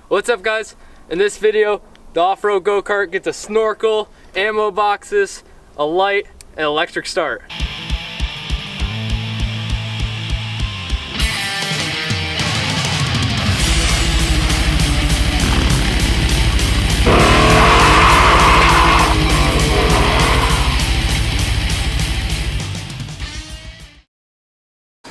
What's up guys? In this video, the off-road go-kart gets a snorkel, ammo boxes, a light, and electric start.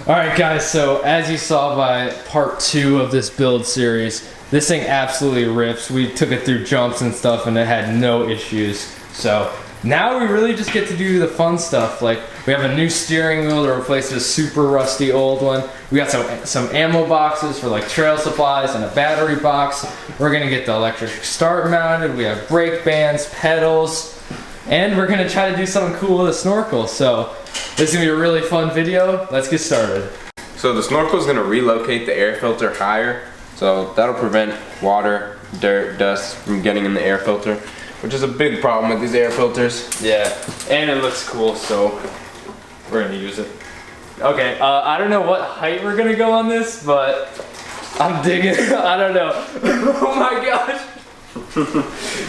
Alright guys, so as you saw by part 2 of this build series, this thing absolutely rips. We took it through jumps and stuff and it had no issues. So now we really just get to do the fun stuff. Like we have a new steering wheel to replace this super rusty old one. We got some ammo boxes for like trail supplies and a battery box. We're gonna get the electric start mounted. We have brake bands, pedals, and we're gonna try to do something cool with a snorkel. So this is gonna be a really fun video. Let's get started. So the snorkel is gonna relocate the air filter higher. So that'll prevent water, dirt, dust from getting in the air filter, which is a big problem with these air filters. Yeah, and it looks cool, so we're gonna use it. Okay, I don't know what height we're gonna go on this, but I'm digging it. I don't know. Oh my gosh.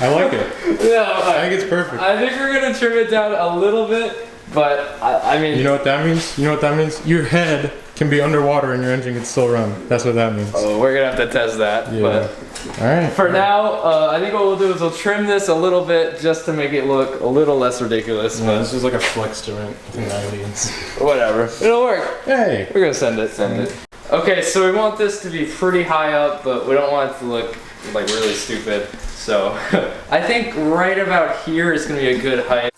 I like it. Yeah, I think it's perfect. I think we're gonna trim it down a little bit, but I mean. You know what that means? You know what that means? Your head can be underwater and your engine can still run. That's what that means. Oh, we're gonna have to test that. Yeah. But all right. For now, I think what we'll do is we'll trim this a little bit just to make it look a little less ridiculous. Yeah, but this is like a flex joint in the audience. Whatever, it'll work. Hey. We're gonna send it. Okay, so we want this to be pretty high up, but we don't want it to look like really stupid. So I think right about here is gonna be a good height.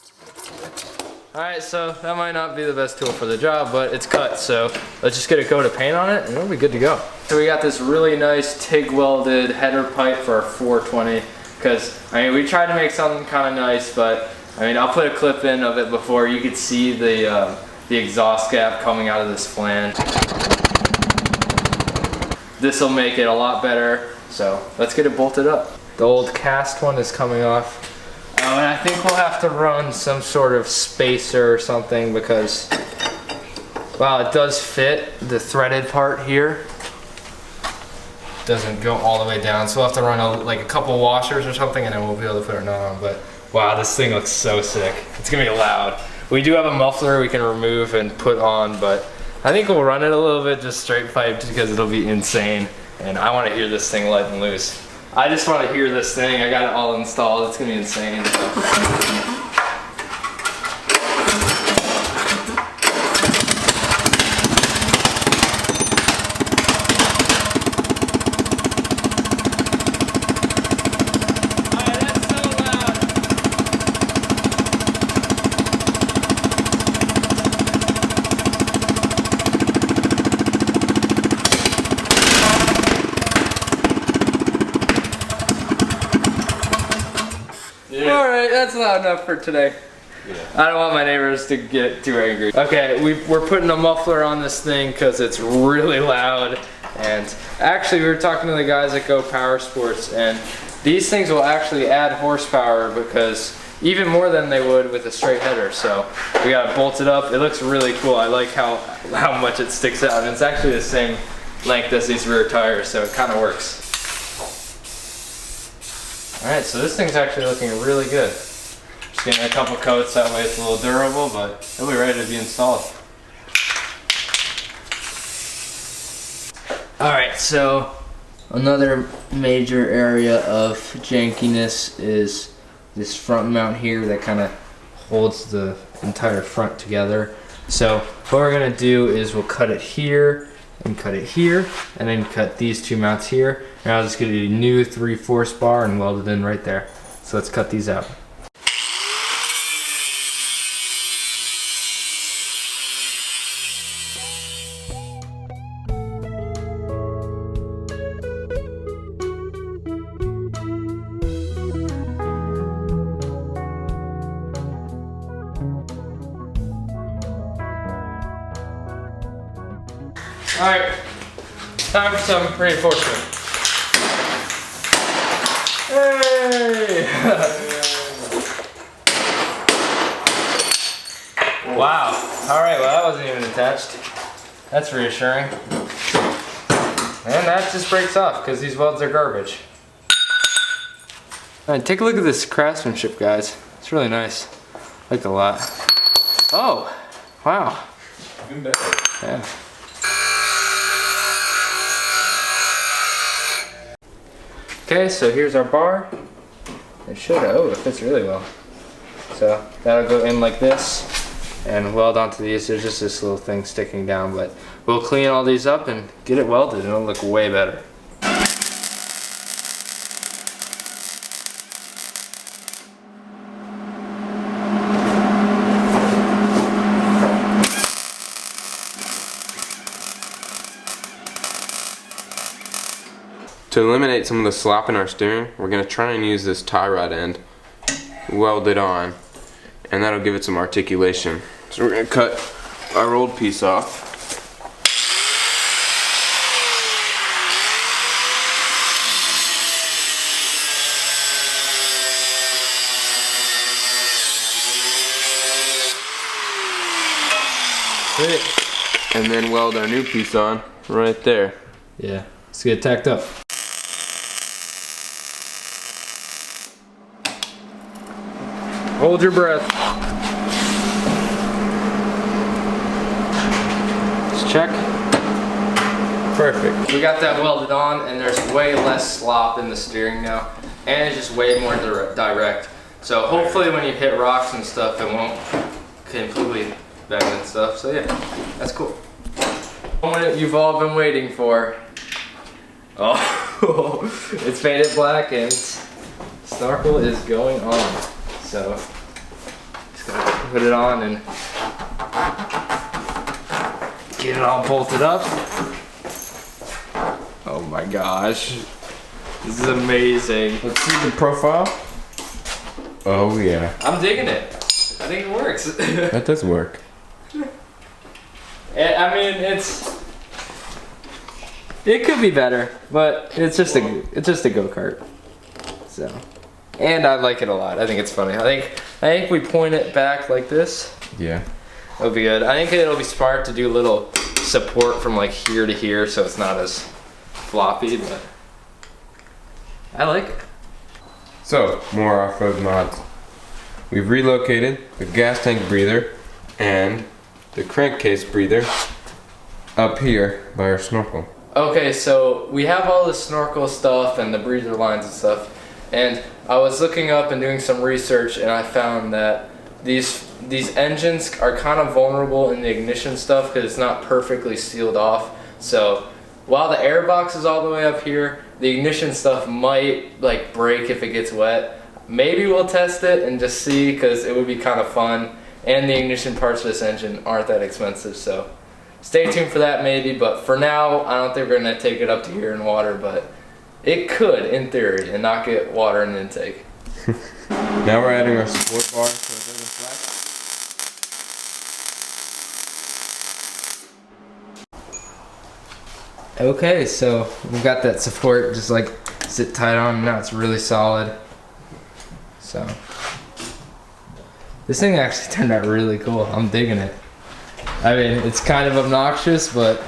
Alright, so that might not be the best tool for the job, but it's cut, so let's just get a coat of paint on it and it'll be good to go. So we got this really nice TIG welded header pipe for our 420, because I mean we tried to make something kind of nice, but I mean I'll put a clip in of it before you could see the exhaust gap coming out of this flange. This will make it a lot better, so let's get it bolted up. The old cast one is coming off. And I think we'll have to run some sort of spacer or something because, well, it does fit. The threaded part here doesn't go all the way down, so we'll have to run like a couple washers or something and then we'll be able to put it on. But wow, this thing looks so sick. It's gonna be loud. We do have a muffler we can remove and put on, but I think we'll run it a little bit just straight piped because it'll be insane. And I want to hear this thing let and loose. I just want to hear this thing. I got it all installed. It's gonna be insane. So. Alright, that's loud enough for today. Yeah. I don't want my neighbors to get too angry. Okay, we're putting a muffler on this thing because it's really loud. And actually we were talking to the guys at Go Power Sports, and these things will actually add horsepower because even more than they would with a straight header. So we got it bolted up. It looks really cool. I like how much it sticks out. And it's actually the same length as these rear tires, so it kind of works. Alright, so this thing's actually looking really good. Just getting a couple coats, that way it's a little durable, but it'll be ready to be installed. Alright, so another major area of jankiness is this front mount here that kind of holds the entire front together. So what we're going to do is we'll cut it here, and cut it here, and then cut these two mounts here. And I'll just get a new 3/4 bar and weld it in right there. So let's cut these out. Alright, time for some reinforcement. Hey! Wow. Alright, well that wasn't even attached. That's reassuring. And that just breaks off because these welds are garbage. Alright, take a look at this craftsmanship, guys. It's really nice. I like it a lot. Oh, wow. Even better. Yeah. Okay, so here's our bar. It it fits really well. So that'll go in like this and weld onto these. There's just this little thing sticking down, but we'll clean all these up and get it welded and it'll look way better. To eliminate some of the slop in our steering, we're going to try and use this tie rod end, weld it on, and that'll give it some articulation. So we're going to cut our old piece off. And then weld our new piece on right there. Yeah, let's get it tacked up. Hold your breath. Just check. Perfect. We got that welded on and there's way less slop in the steering now. And it's just way more direct. So hopefully when you hit rocks and stuff, it won't completely bend and stuff. So yeah, that's cool. The moment you've all been waiting for. Oh, it's painted black and snorkel is going on. So, just gonna put it on and get it all bolted up. Oh my gosh. This is amazing. Let's see the profile. Oh yeah. I'm digging it. I think it works. That does work. I mean, it could be better, but it's just a go-kart. So. And I like it a lot. I think it's funny. I think we point it back like this. Yeah. It'll be good. I think it'll be smart to do a little support from like here to here so it's not as floppy, but I like it. So, more off-road mods. We've relocated the gas tank breather and the crankcase breather up here by our snorkel. Okay, so we have all the snorkel stuff and the breather lines and stuff. And I was looking up and doing some research and I found that these engines are kind of vulnerable in the ignition stuff because it's not perfectly sealed off. So while the air box is all the way up here, the ignition stuff might like break if it gets wet. Maybe we'll test it and just see because it would be kind of fun. And the ignition parts of this engine aren't that expensive, so stay tuned for that maybe. But for now, I don't think we're gonna take it up to here in water, but it could, in theory, and not get water in the intake. Now we're adding our support bar so it doesn't flex. Okay, so we've got that support just like sit tight on. Now it's really solid. So this thing actually turned out really cool. I'm digging it. I mean, it's kind of obnoxious, but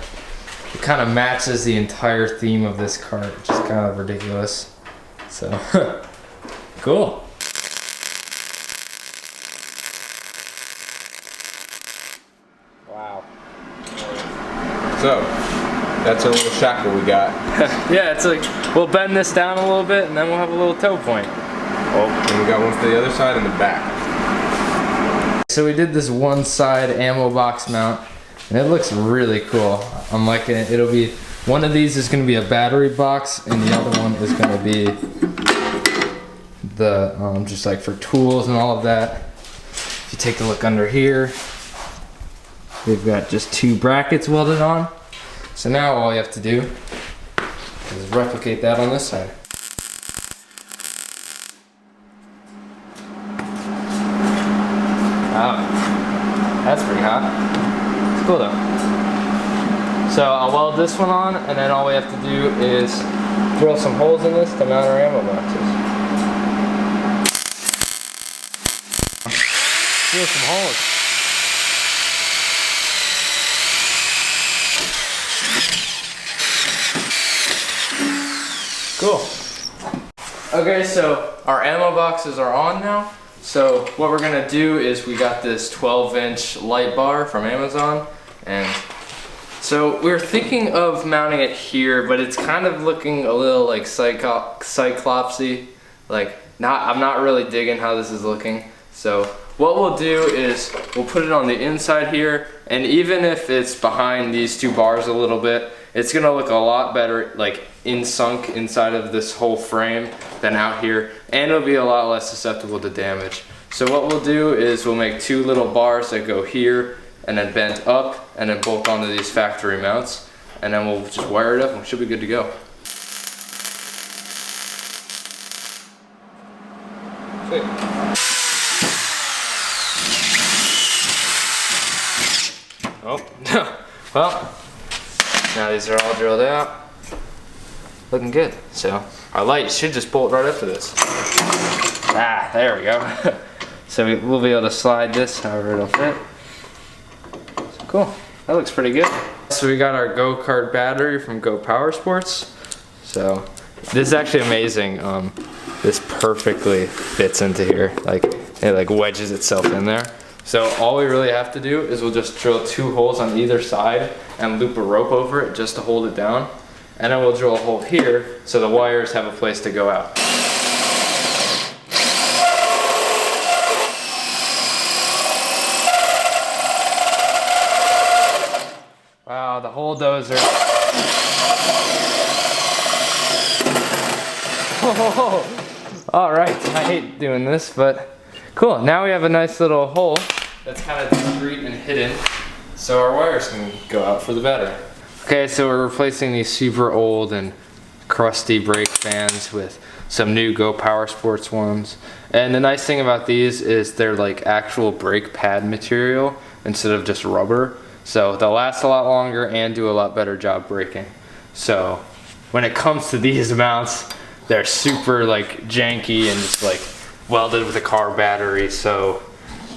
it kind of matches the entire theme of this cart, which is kind of ridiculous. So, cool. Wow. So, that's our little shackle we got. Yeah, it's like, we'll bend this down a little bit and then we'll have a little toe point. Oh, and we got one for the other side and the back. So we did this one side ammo box mount and it looks really cool. I'm liking it. It'll be, one of these is going to be a battery box and the other one is going to be the, just like for tools and all of that. If you take a look under here, we've got just 2 brackets welded on. So now all you have to do is replicate that on this side. Wow, that's pretty hot. It's cool though. So I'll weld this one on, and then all we have to do is drill some holes in this to mount our ammo boxes. Drill some holes. Cool. Okay, so our ammo boxes are on now. So what we're gonna do is we got this 12-inch light bar from Amazon, and so we're thinking of mounting it here, but it's kind of looking a little like cyclopsy. Like, I'm not really digging how this is looking. So what we'll do is we'll put it on the inside here, and even if it's behind these two bars a little bit, it's gonna look a lot better like sunk inside of this whole frame than out here, and it'll be a lot less susceptible to damage. So what we'll do is we'll make two little bars that go here and then bend up and then bolt onto these factory mounts, and then we'll just wire it up and we should be good to go. Sweet. Oh, well, now these are all drilled out. Looking good. So our light should just bolt right up to this. Ah, there we go. So we'll be able to slide this however it'll fit. So cool. That looks pretty good. So we got our Go-Kart Battery from Go Power Sports. So this is actually amazing. This perfectly fits into here. Like it like wedges itself in there. So all we really have to do is we'll just drill 2 holes on either side and loop a rope over it just to hold it down. And then we'll drill a hole here so the wires have a place to go out. Wow, the whole dozer. Oh, all right, I hate doing this, but cool. Now we have a nice little hole that's kind of discreet and hidden, so our wires can go out for the battery. Okay, so we're replacing these super old and crusty brake fans with some new Go Power Sports ones. And the nice thing about these is they're like actual brake pad material instead of just rubber. So they'll last a lot longer and do a lot better job braking. So when it comes to these mounts, they're super like janky and just like welded with a car battery. So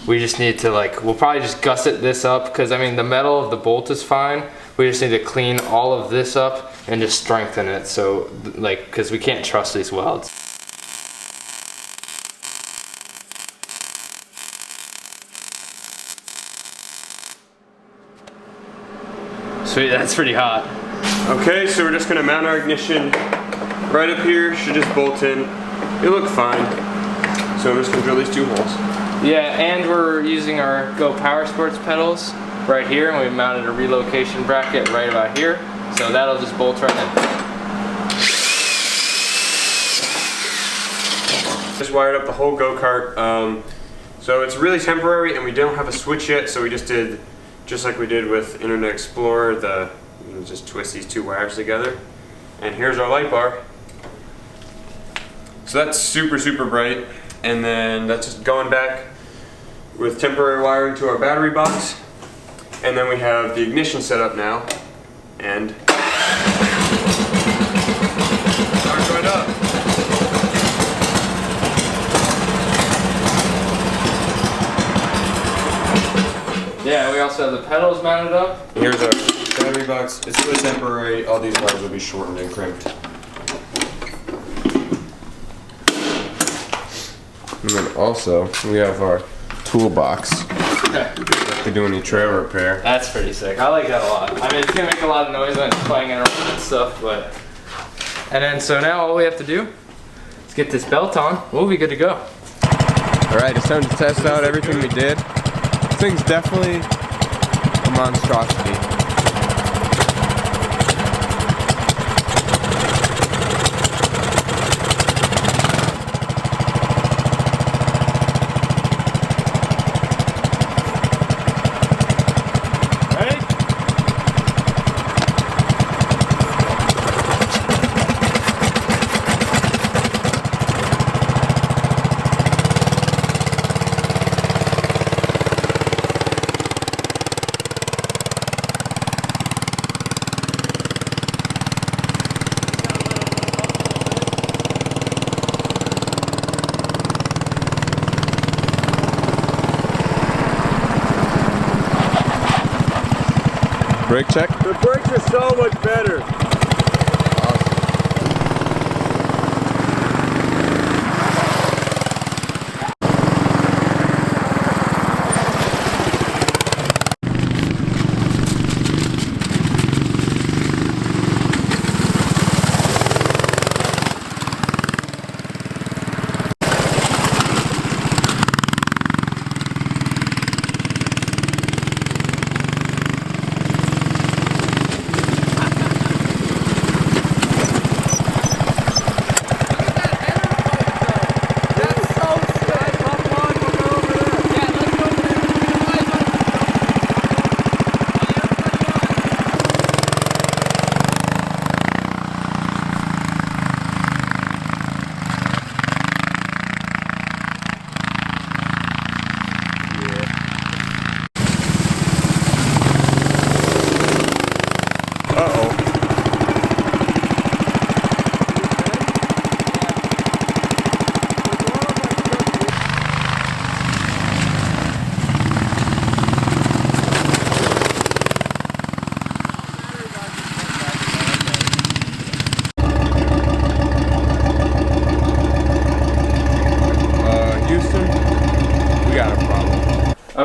we just need to we'll probably just gusset this up, because I mean the metal of the bolt is fine. We just need to clean all of this up and just strengthen it, so because we can't trust these welds. Sweet, that's pretty hot. Okay, so we're just gonna mount our ignition right up here. Should just bolt in. It'll look fine. So I'm just gonna drill these 2 holes. Yeah, and we're using our Go Power Sports pedals right here, and we mounted a relocation bracket right about here, so that'll just bolt right in. Just wired up the whole go-kart. So it's really temporary, and we don't have a switch yet, so we just did, just like we did with Internet Explorer, just twist these 2 wires together. And here's our light bar. So that's super, super bright. And then that's just going back with temporary wiring to our battery box. And then we have the ignition set up now. And start going up. Yeah, we also have the pedals mounted up. Here's our battery box. It's really temporary. All these wires will be shortened and crimped. And then also, we have our toolbox. If we do any trail repair. That's pretty sick. I like that a lot. I mean, it's gonna make a lot of noise when it's playing around and stuff, but... And then, so now all we have to do is get this belt on. We'll be good to go. Alright, it's time to test out everything we did. This thing's definitely a monstrosity. Brake check? The brakes are so much better. Awesome.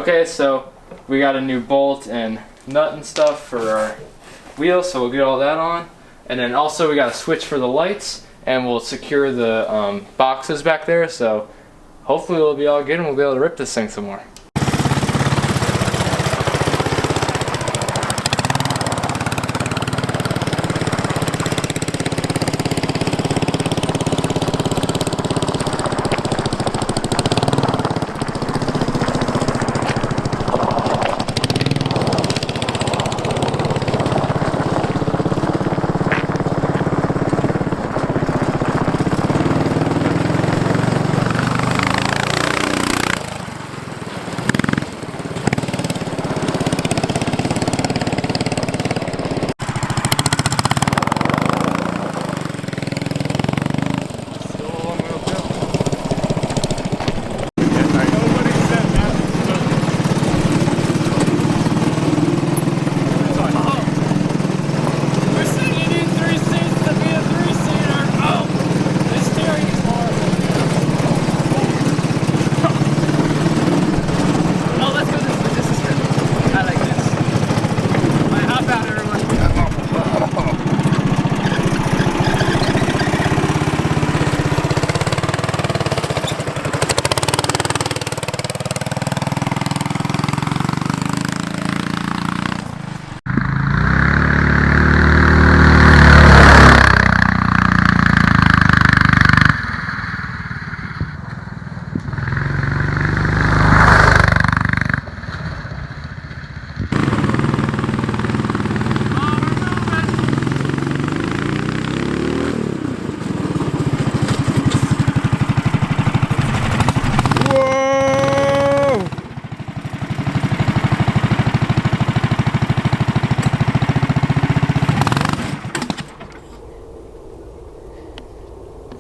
Okay, so we got a new bolt and nut and stuff for our wheels, so we'll get all that on. And then also we got a switch for the lights, and we'll secure the boxes back there, so hopefully it'll be all good and we'll be able to rip this thing some more.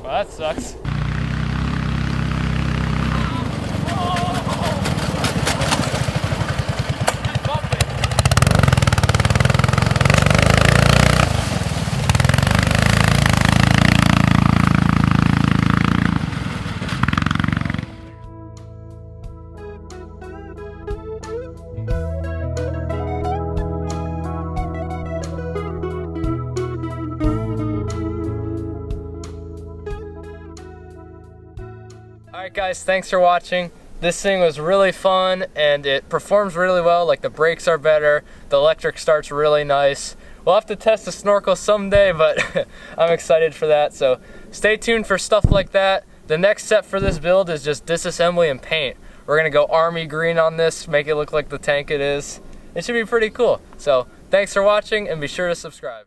Well, that sucks. Alright guys, thanks for watching. This thing was really fun and it performs really well, like the brakes are better, the electric starts really nice. We'll have to test the snorkel someday, but I'm excited for that, so stay tuned for stuff like that. The next step for this build is just disassembly and paint. We're gonna go army green on this, make it look like the tank it is. It should be pretty cool. So thanks for watching and be sure to subscribe.